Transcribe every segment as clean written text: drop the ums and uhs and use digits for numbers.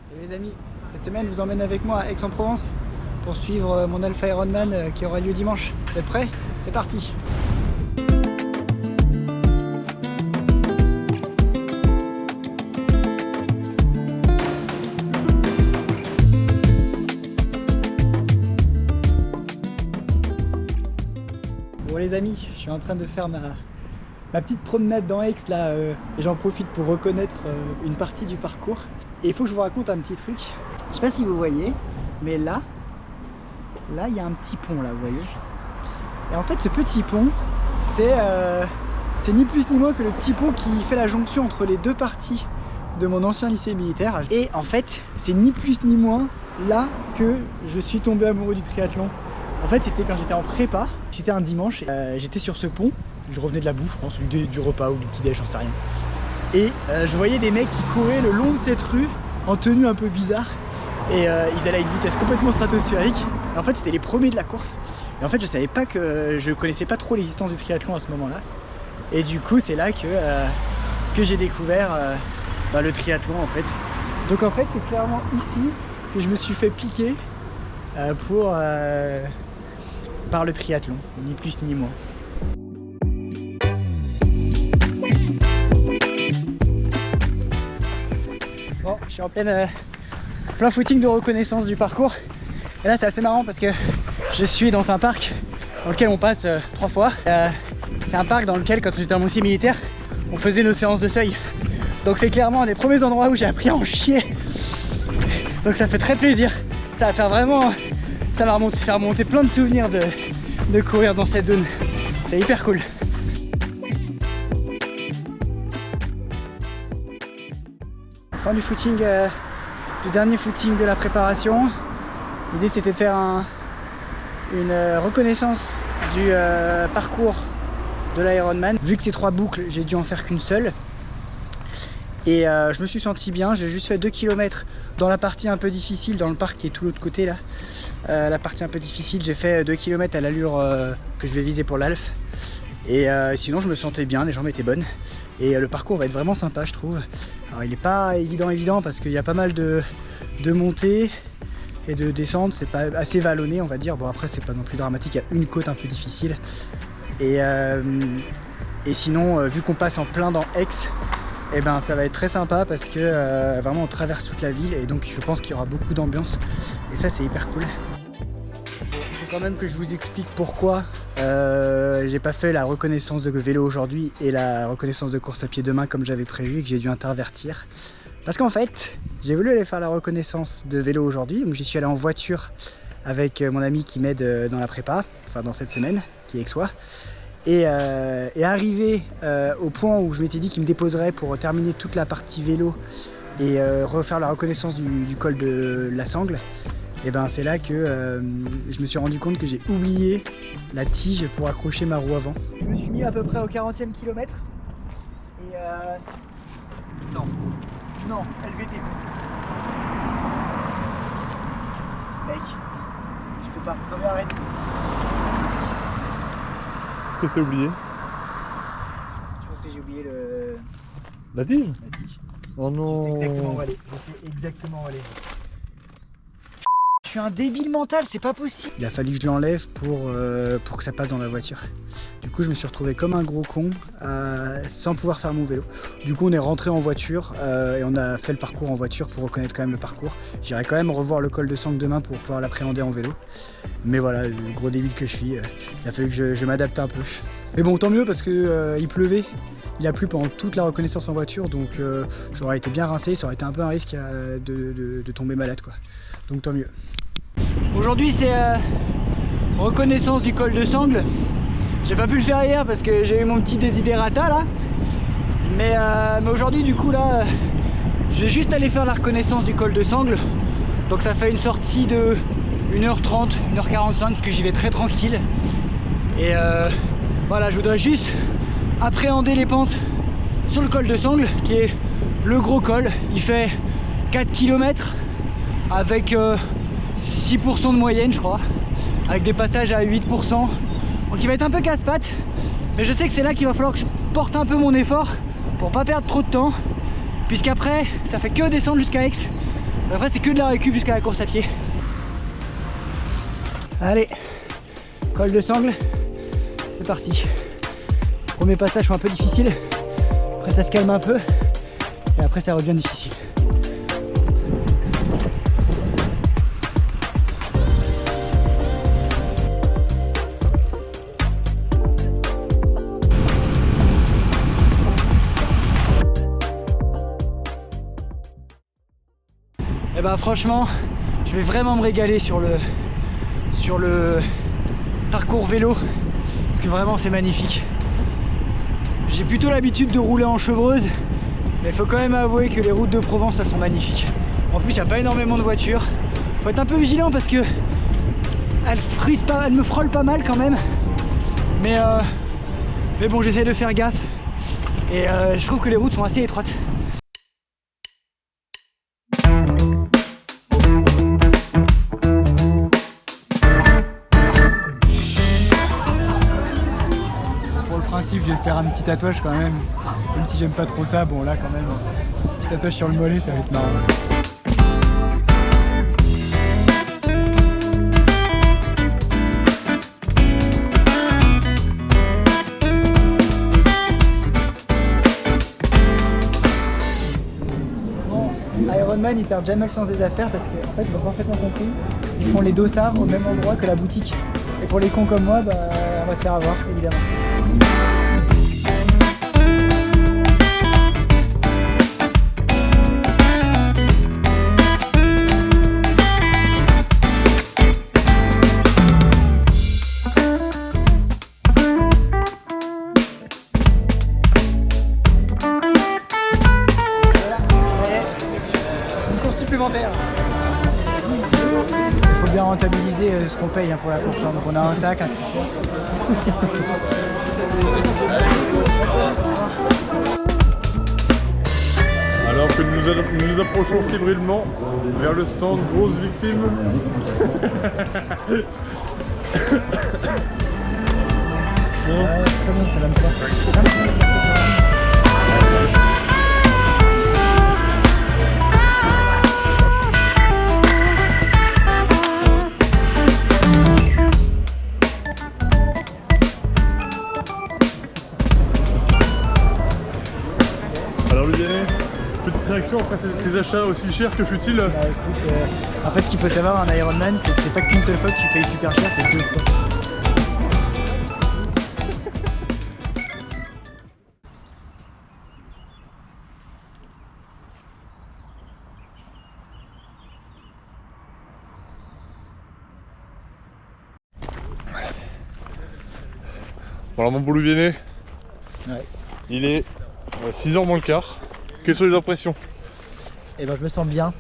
Salut les amis, cette semaine je vous emmène avec moi à Aix-en-Provence pour suivre mon Alpha Ironman qui aura lieu dimanche. Vous êtes prêts? C'est parti! Bon les amis, je suis en train de faire ma petite promenade dans Aix là, et j'en profite pour reconnaître une partie du parcours. Et il faut que je vous raconte un petit truc. Je sais pas si vous voyez, mais là il y a un petit pont là, vous voyez. Et en fait ce petit pont, c'est ni plus ni moins que le petit pont qui fait la jonction entre les deux parties de mon ancien lycée militaire. Et en fait, c'est ni plus ni moins là que je suis tombé amoureux du triathlon. En fait, c'était quand j'étais en prépa, c'était un dimanche, j'étais sur ce pont, je revenais de la bouffe, je pense, du repas ou du petit déj, j'en sais rien. Et je voyais des mecs qui couraient le long de cette rue en tenue un peu bizarre. Et ils allaient à une vitesse complètement stratosphérique. Et en fait, c'était les premiers de la course. Et en fait, je connaissais pas trop l'existence du triathlon à ce moment-là. Et du coup, c'est là que j'ai découvert le triathlon en fait. Donc en fait, c'est clairement ici que je me suis fait piquer par le triathlon, ni plus ni moins. Bon, je suis en plein footing de reconnaissance du parcours. Et là c'est assez marrant parce que je suis dans un parc dans lequel on passe 3 fois. C'est un parc dans lequel, quand j'étais dans mon lycée militaire, on faisait nos séances de seuil. Donc c'est clairement un des premiers endroits où j'ai appris à en chier. Donc ça fait très plaisir. Ça va faire remonter plein de souvenirs de courir dans cette zone. C'est hyper cool. Fin du footing, du dernier footing de la préparation. L'idée c'était de faire une reconnaissance du parcours de l'Ironman. Vu que c'est 3 boucles, j'ai dû en faire qu'une seule. Et je me suis senti bien, j'ai juste fait 2 km dans la partie un peu difficile, dans le parc qui est tout l'autre côté là. La partie un peu difficile, j'ai fait 2 km à l'allure que je vais viser pour l'Alf. Et sinon je me sentais bien, les jambes étaient bonnes. Et le parcours va être vraiment sympa je trouve. Alors il n'est pas évident parce qu'il y a pas mal de montées et de descentes, c'est pas assez vallonné on va dire. Bon après c'est pas non plus dramatique, il y a une côte un peu difficile. Et sinon vu qu'on passe en plein dans Aix, et ben ça va être très sympa parce que vraiment on traverse toute la ville et donc je pense qu'il y aura beaucoup d'ambiance et ça c'est hyper cool. Il faut quand même que je vous explique pourquoi j'ai pas fait la reconnaissance de vélo aujourd'hui et la reconnaissance de course à pied demain comme j'avais prévu et que j'ai dû intervertir. Parce qu'en fait j'ai voulu aller faire la reconnaissance de vélo aujourd'hui, donc j'y suis allé en voiture avec mon ami qui m'aide dans la prépa, enfin dans cette semaine, qui est aixois. Et arrivé au point où je m'étais dit qu'il me déposerait pour terminer toute la partie vélo et refaire la reconnaissance du col de la Sangle, et ben c'est là que je me suis rendu compte que j'ai oublié la tige pour accrocher ma roue avant. Je me suis mis à peu près au 40e kilomètre et non, LVT. Mec, je peux pas, non mais arrête. Qu'est-ce que t'as oublié? Je pense que j'ai oublié la tige. La tige. Oh non. Je sais exactement où aller. Je suis un débile mental, c'est pas possible. Il a fallu que je l'enlève pour que ça passe dans la voiture. Du coup je me suis retrouvé comme un gros con sans pouvoir faire mon vélo. Du coup on est rentré en voiture et on a fait le parcours en voiture pour reconnaître quand même le parcours. J'irai quand même revoir le col de Sangle demain pour pouvoir l'appréhender en vélo. Mais voilà, le gros débile que je suis, il a fallu que je m'adapte un peu. Mais bon tant mieux parce que il pleuvait. Il a plu pendant toute la reconnaissance en voiture, donc j'aurais été bien rincé, ça aurait été un peu un risque de tomber malade quoi. Donc tant mieux. Aujourd'hui c'est reconnaissance du col de Sangle. J'ai pas pu le faire hier parce que j'ai eu mon petit desiderata là. Mais aujourd'hui du coup là, je vais juste aller faire la reconnaissance du col de Sangle. Donc ça fait une sortie de 1h30, 1h45 parce que j'y vais très tranquille. Et voilà, je voudrais juste appréhender les pentes sur le col de Sangle qui est le gros col. Il fait 4 km avec 6% de moyenne je crois, avec des passages à 8%. Donc il va être un peu casse-pattes, mais je sais que c'est là qu'il va falloir que je porte un peu mon effort pour pas perdre trop de temps, puisqu'après ça fait que descendre jusqu'à Aix Après c'est que de la récup jusqu'à la course à pied. Allez, col de Sangle, c'est parti. Premier passage sont un peu difficile, après ça se calme un peu et après ça redevient difficile. Et bah franchement, je vais vraiment me régaler sur le parcours vélo parce que vraiment c'est magnifique. J'ai plutôt l'habitude de rouler en chevreuse, mais il faut quand même avouer que les routes de Provence, elles sont magnifiques. En plus, il n'y a pas énormément de voitures. Faut être un peu vigilant parce que elles me frôlent pas mal quand même. Mais bon, j'essaie de faire gaffe. Et je trouve que les routes sont assez étroites. Je vais faire un petit tatouage quand même si j'aime pas trop ça. Bon là quand même, un petit tatouage sur le mollet, ça va être marrant. Bon, Ironman ils perdent jamais le sens des affaires parce qu'en fait ils ont parfaitement compris, ils font les dossards au même endroit que la boutique. Et pour les cons comme moi, bah, on va se faire avoir évidemment. Supplémentaire. Il faut bien rentabiliser ce qu'on paye pour la course, hein. Donc on a un sac, un Alors que nous nous approchons fébrilement vers le stand grosse victime. très bien, ça va me faire. Petite réaction après ces achats aussi chers, que fut-il? Bah écoute, en fait ce qu'il faut savoir en Ironman, c'est que c'est pas qu'une seule fois que tu payes super cher, c'est 2 fois. Bon alors mon beau Louviennet, Ouais. il est 6h moins le quart. Quelles sont les impressions? Et ben je me sens bien,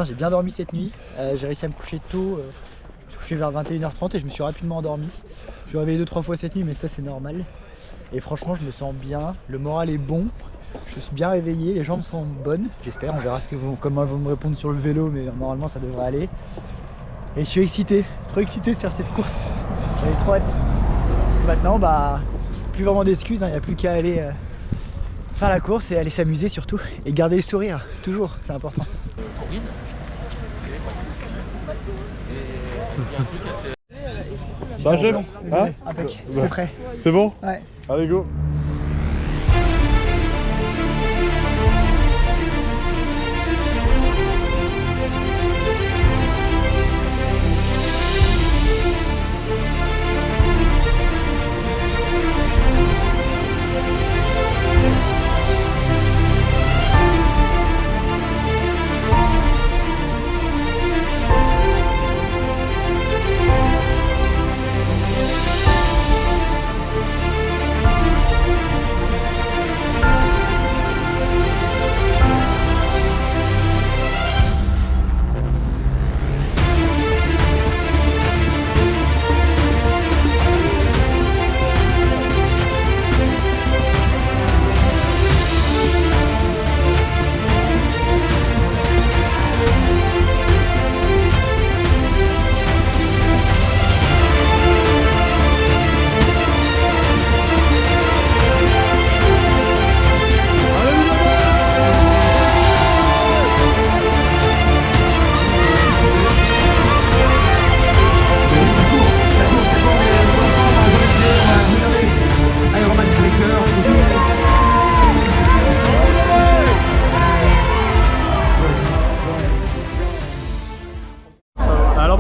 j'ai bien dormi cette nuit, j'ai réussi à me coucher tôt, je me suis couché vers 21h30 et je me suis rapidement endormi. Je suis réveillé 2-3 fois cette nuit mais ça c'est normal. Et franchement je me sens bien, le moral est bon, je suis bien réveillé, les jambes sont bonnes, j'espère, on verra comment elles vont me répondre sur le vélo mais normalement ça devrait aller. Et je suis excité, trop excité de faire cette course, j'avais trop hâte. Maintenant bah plus vraiment d'excuses, il n'y a plus qu'à aller faire la course et aller s'amuser surtout et garder le sourire, toujours, c'est important. Ça va chef? Hein? Impec, j'étais prêt. C'est bon? Ouais. Allez go.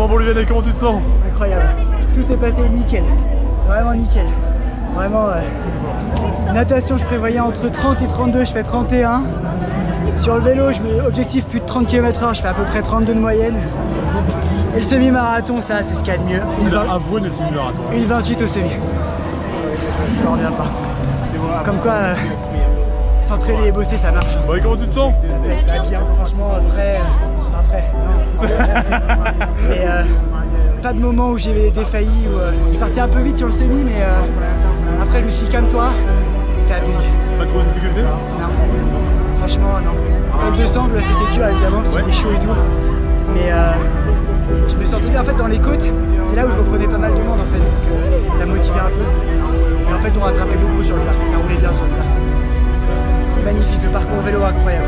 pour Vianney, comment tu te sens? Incroyable. Tout s'est passé nickel. Vraiment nickel. Vraiment, natation, je prévoyais entre 30 et 32, je fais 31. Sur le vélo, je mets objectif plus de 30 km/h, je fais à peu près 32 de moyenne. Et le semi-marathon, ça, c'est ce qu'il y a de mieux. Il a avoué le semi-marathon. Une 28 au semi. Je reviens pas. Comme quoi, s'entraîner et bosser, ça marche. Bon, et comment tu te sens? Bah, bien, franchement, frais. Pas frais, non. Mais pas de moment où j'ai défailli. Je suis parti un peu vite sur le semi, mais après, je me suis dit, calme-toi. C'est attendu. Pas de grosses difficultés? Non. Franchement, non. Col de Sangle, c'était dur, évidemment, parce que c'est chaud et tout. Mais je me sentais bien, en fait, dans les côtes. C'est là où je reprenais pas mal de monde, en fait. Donc, ça motivait un peu. Et en fait, on rattrapait beaucoup sur le plat. Ça roulait bien sur le plat. Magnifique, le parcours vélo incroyable.